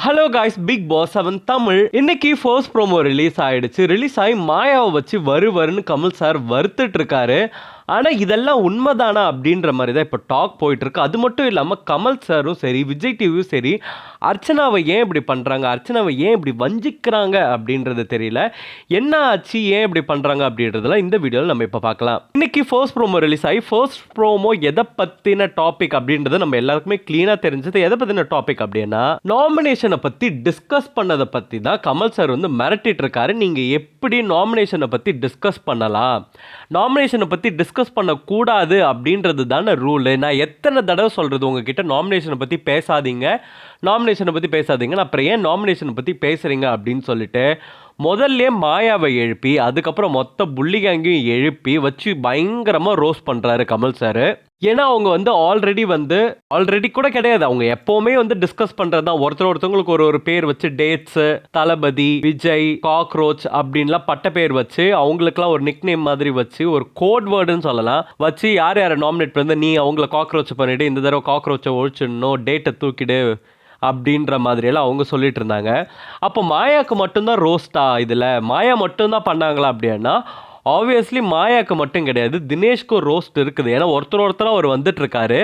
Hello guys, Bigg Boss 7 Tamil இன்னைக்கு first promo release ஆயிடுச்சு. Release ஆகி மாயாவை வச்சு வருன்னு கமல் சார் வறுத்துட்டு இருக்காரு. ஆனால் இதெல்லாம் உண்மைதானா அப்படின்ற மாதிரி தான் இப்போ டாக் போயிட்டுருக்கு. அது மட்டும் இல்லாமல் கமல் சாரும் சரி, விஜய் டிவியும் சரி, அர்ச்சனாவை ஏன் இப்படி பண்ணுறாங்க, அர்ச்சனாவை ஏன் இப்படி வஞ்சிக்கிறாங்க அப்படின்றது தெரியல. என்ன ஆச்சு, ஏன் இப்படி பண்ணுறாங்க அப்படின்றதுலாம் இந்த வீடியோவில் நம்ம இப்போ பார்க்கலாம். இன்னைக்கு ஃபர்ஸ்ட் ப்ரோமோ ரிலீஸ் ஆகி ஃபர்ஸ்ட் ப்ரோமோ எதை பற்றின டாபிக் அப்படின்றது நம்ம எல்லாருக்குமே க்ளீனாக தெரிஞ்சது. எதை பற்றின டாபிக் அப்படின்னா, நாமினேஷனை பற்றி டிஸ்கஸ் பண்ணதை பற்றி தான் கமல் சார் வந்து மிரட்டிட்டு இருக்காரு. நீங்கள் எப்படி நாமினேஷனை பற்றி டிஸ்கஸ் பண்ணலாம், நாமினேஷனை பற்றி டிஸ்கஸ் பண்ணக்கூடாது அப்படின்றது தானே ரூலு. நான் எத்தனை தடவை சொல்கிறது உங்ககிட்ட, நாமினேஷனை பற்றி பேசாதீங்க, நாமினேஷனை பற்றி பேசாதீங்க, நான் அப்புறம் ஏன் நாமினேஷனை பற்றி பேசுகிறீங்க அப்படின்னு சொல்லிட்டு முதல்ல மாயாவை எழுப்பி அதுக்கப்புறம் மொத்த புள்ளிகேங்கையும் எழுப்பி வச்சு பயங்கரமாக ரோஸ்ட் பண்ணுறாரு கமல் சார். ஏன்னா அவங்க வந்து ஆல்ரெடி கூட கிடையாது, அவங்க எப்போவுமே வந்து டிஸ்கஸ் பண்ணுறது தான். ஒருத்தவங்களுக்கு ஒரு பேர் வச்சு, டேட்ஸு, தளபதி, விஜய், காக்ரோச் அப்படின்லாம் பட்ட பேர் வச்சு, அவங்களுக்குலாம் ஒரு நிக் நேம் மாதிரி வச்சு, ஒரு கோட் வேர்டுன்னு சொல்லலாம் வச்சு, யார் யாரை நாமினேட் பண்ணி நீ அவங்கள காக்ரோச் பண்ணிவிட்டு இந்த தடவை காக்ரோச்சை ஒழிச்சிடணும், டேட்டை தூக்கிடு அப்படின்ற மாதிரியெல்லாம் அவங்க சொல்லிட்டு இருந்தாங்க. அப்போ மாயாவுக்கு மட்டும்தான் ரோஸ்டா, இதில் மாயா மட்டும்தான் பண்ணாங்களா அப்படின்னா, ஆப்வியஸ்லி மாயாவுக்கு மட்டும் கிடையாது, தினேஷ்க்கும் ரோஸ்ட் இருக்குது. ஏன்னா ஒருத்தராக அவர் வந்துட்டு இருக்காரு,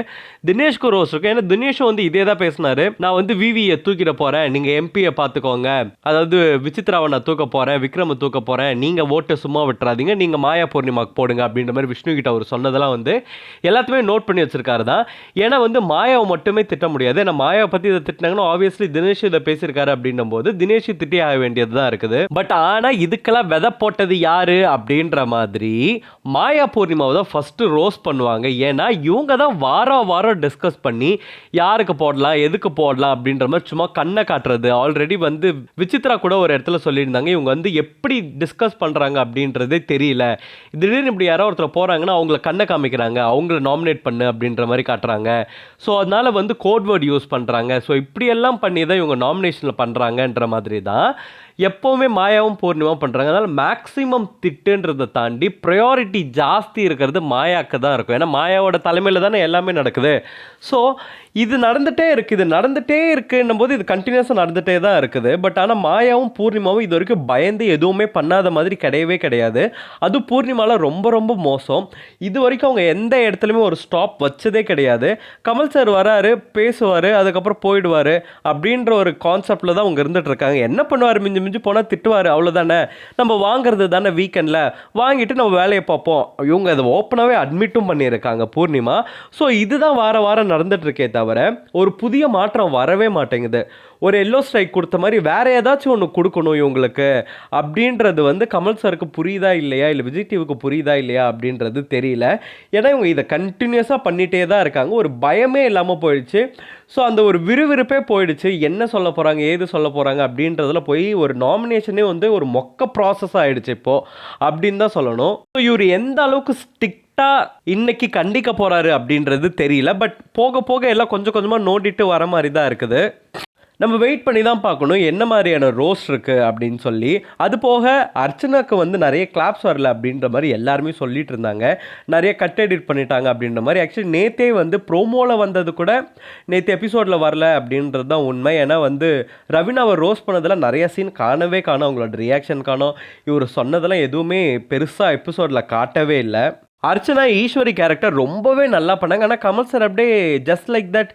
தினேஷ்க்கும் ரோஸ்ட் இருக்கு. ஏன்னா தினேஷும் வந்து இதே தான் பேசினாரு, நான் வந்து விவியை தூக்கிட போகிறேன், நீங்கள் எம்பியை பார்த்துக்கோங்க, அதாவது விசித்ராவை நான் தூக்க போகிறேன், விக்ரமை தூக்க போகிறேன், நீங்கள் ஓட்டை சும்மா விட்டுறாதீங்க, நீங்கள் மாயா பூர்ணிமாக்கு போடுங்க அப்படின்ற மாதிரி விஷ்ணு கிட்ட அவர் சொன்னதெல்லாம் வந்து எல்லாத்தையுமே நோட் பண்ணி வச்சிருக்காரு தான். ஏன்னா வந்து மாயாவை மட்டுமே திட்ட முடியாது. ஏன்னா மாயாவை பற்றி இதை திட்டினாங்கன்னா ஆப்வியஸ்லி தினேஷ் இதை பேசியிருக்காரு அப்படின்னும் போது தினேஷ் திட்டி ஆக வேண்டியது தான் இருக்குது. பட் ஆனால் இதுக்கெல்லாம் விதை போட்டது யாரு அப்படின்ற மாதிரி மாயா பூர்ணிமாவை தான் ஃபர்ஸ்ட் ரோஸ்ட் பண்ணுவாங்க. ஏன்னா இவங்க தான் வாரம் டிஸ்கஸ் பண்ணி யாருக்கு போடலாம், எதுக்கு போடலாம் அப்படின்ற மாதிரி சும்மா கண்ணை காட்டுறது. ஆல்ரெடி வந்து விசித்ரா கூட ஒரு இடத்துல சொல்லியிருந்தாங்க, இவங்க வந்து எப்படி டிஸ்கஸ் பண்ணுறாங்க அப்படின்றதே தெரியல, திடீர்னு இப்படி யாரோ ஒருத்தர் போகிறாங்கன்னா அவங்கள கண்ணை காமிக்கிறாங்க, அவங்கள நாமினேட் பண்ணு அப்படின்ற மாதிரி காட்டுறாங்க. ஸோ அதனால வந்து கோட் வேர்டு யூஸ் பண்ணுறாங்க. ஸோ இப்படியெல்லாம் பண்ணி தான் இவங்க நாமினேஷனில் பண்ணுறாங்கன்ற மாதிரி தான் எப்போவுமே மாயாவும் பூர்ணிமாவும் பண்ணுறாங்க. அதனால் மேக்ஸிமம் திட்டுன்றதை தாண்டி ப்ரையாரிட்டி ஜாஸ்தி இருக்கிறது மாயாவுக்கு தான் இருக்கும். ஏன்னா மாயாவோட தலைமையில் தானே எல்லாமே நடக்குது. ஸோ இது நடந்துகிட்டே இருக்குன்னும் போது இது கண்டினியூஸாக நடந்துகிட்டே தான் இருக்குது. பட் ஆனால் மாயாவும் பூர்ணிமாவும் இது வரைக்கும் பயந்து எதுவுமே பண்ணாத மாதிரி கிடையவே கிடையாது. அது பூர்ணிமாவில் ரொம்ப மோசம். இது வரைக்கும் அவங்க எந்த இடத்துலையுமே ஒரு ஸ்டாப் வச்சதே கிடையாது. கமல் சார் வராரு, பேசுவார், அதுக்கப்புறம் போயிடுவார் அப்படின்ற ஒரு கான்செப்டில் தான் அவங்க இருந்துகிட்டு இருக்காங்க. என்ன பண்ணுவார், மிஞ்சி போனால் திட்டுவார், அவ்வளோதானே, நம்ம வாங்குறது தானே, வீக்கெண்டில் வாங்கிட்டு நம்ம வேலையை பார்ப்போம். இவங்க அதை ஓப்பனாகவே அட்மிட்டும் பண்ணியிருக்காங்க பூர்ணிமா. ஸோ இதுதான் வாரம் நடந்துட்டு இருக்கே தவிர ஒரு புதிய மாற்றம் வரவே மாட்டேங்குது. ஒரு எல்லோ ஸ்ட்ரைக் கொடுத்த மாதிரி வேற ஏதாச்சும் ஒன்று கொடுக்கணும் இவங்களுக்கு அப்படின்றது வந்து கமல் சாருக்கு புரியுதா இல்லையா, இல்லை விஜய் டிவிக்கு புரியுதா இல்லையா அப்படின்றது தெரியல. ஏன்னா இவங்க இதை கண்டினியூஸாக பண்ணிகிட்டே தான் இருக்காங்க. ஒரு பயமே இல்லாமல் போயிடுச்சு. ஸோ அந்த ஒரு விறுவிறுப்பே போயிடுச்சு. என்ன சொல்ல போகிறாங்க, ஏது சொல்ல போகிறாங்க அப்படின்றதுல போய் ஒரு நாமினேஷனே வந்து ஒரு மொக்க ப்ராசஸ் ஆகிடுச்சு இப்போது அப்படின்னு தான் சொல்லணும். ஸோ இவர் எந்த அளவுக்கு இன்னைக்கு கண்டிக்க போறாரு அப்படின்றது தெரியல. பட் போக எல்லாம் கொஞ்சமாக நோண்டிட்டு வர மாதிரி தான் இருக்குது. நம்ம வெயிட் பண்ணி தான் பார்க்கணும் என்ன மாதிரியான ரோஸ்ட் இருக்குது அப்படின்னு சொல்லி. அது போக அர்ச்சனாக்கு வந்து நிறைய கிளாப்ஸ் வரல அப்படின்ற மாதிரி எல்லாருமே சொல்லிட்டு இருந்தாங்க, நிறைய கட் எடிட் பண்ணிட்டாங்க அப்படின்ற மாதிரி. ஆக்சுவலி நேற்றே வந்து ப்ரோமோவில் வந்தது கூட நேற்று எபிசோடில் வரல அப்படின்றது தான் உண்மை. ஏன்னா வந்து ரவீனாவை ரோஸ்ட் பண்ணதெல்லாம் நிறைய சீன் காணவே காணும், அவங்களோட ரியாக்ஷன் காணும், இவர் சொன்னதெல்லாம் எதுவுமே பெருசாக எபிசோடில் காட்டவே இல்லை. அர்ச்சனா ஈஸ்வரி கேரக்டர் ரொம்பவே நல்லா பண்ணாங்க. ஆனால் கமல் சார் அப்படியே ஜஸ்ட் லைக் தட்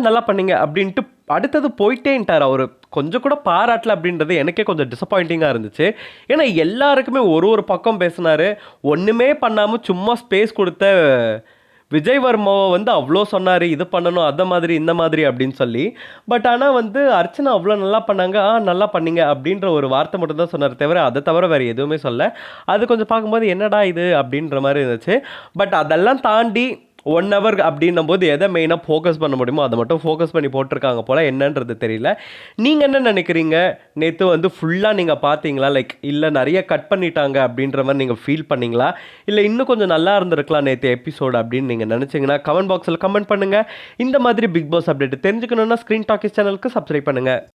நல்லா பண்ணீங்க அப்படின்ட்டு அடுத்தது போயிட்டேன்ட்டார். அவர் கொஞ்சம் கூட பாராட்டல அப்படின்றது எனக்கே கொஞ்சம் டிசப்பாயிண்டிங்காக இருந்துச்சு. ஏன்னா எல்லாருக்குமே ஒரு பக்கம் பேசினார், ஒன்றுமே பண்ணாமல் சும்மா ஸ்பேஸ் கொடுத்த விஜய் வர்மாவை வந்து அவ்வளோ சொன்னார், இது பண்ணணும், அதை மாதிரி இந்த மாதிரி அப்படின்னு சொல்லி. பட் ஆனால் வந்து அர்ச்சனா அவ்வளோ நல்லா பண்ணாங்க, நல்லா பண்ணீங்க அப்படின்ற ஒரு வார்த்தை மட்டும் தான் சொன்னார் தவிர அதை தவிர வேறு எதுவுமே சொல்ல. அது கொஞ்சம் பார்க்கும்போது என்னடா இது அப்படின்ற மாதிரி இருந்துச்சு. பட் அதெல்லாம் தாண்டி 1 hour அப்படின்னும் போது எதை மெயினாக ஃபோக்கஸ் பண்ண முடியுமோ அதை மட்டும் ஃபோக்கஸ் பண்ணி போட்டிருக்காங்க போல். என்னன்றது தெரியல. நீங்கள் என்ன நினைக்கிறீங்க? நேற்று வந்து ஃபுல்லாக நீங்கள் பார்த்தீங்களா, லைக் இல்லை நிறைய கட் பண்ணிட்டாங்க அப்படின்ற மாதிரி நீங்கள் ஃபீல் பண்ணிங்களா, இல்லை இன்னும் கொஞ்சம் நல்லா இருந்திருக்கலாம் நேற்று எபிசோடு அப்படின்னு நீங்கள் நினச்சிங்கன்னா கமெண்ட் பாக்ஸில் கமெண்ட் பண்ணுங்கள். இந்த மாதிரி பிக் பாஸ் அப்டேட் தெரிஞ்சுக்கணுன்னா ஸ்க்ரீன் டாக்கிஸ் சேனலுக்கு சப்ஸ்கிரைப் பண்ணுங்கள்.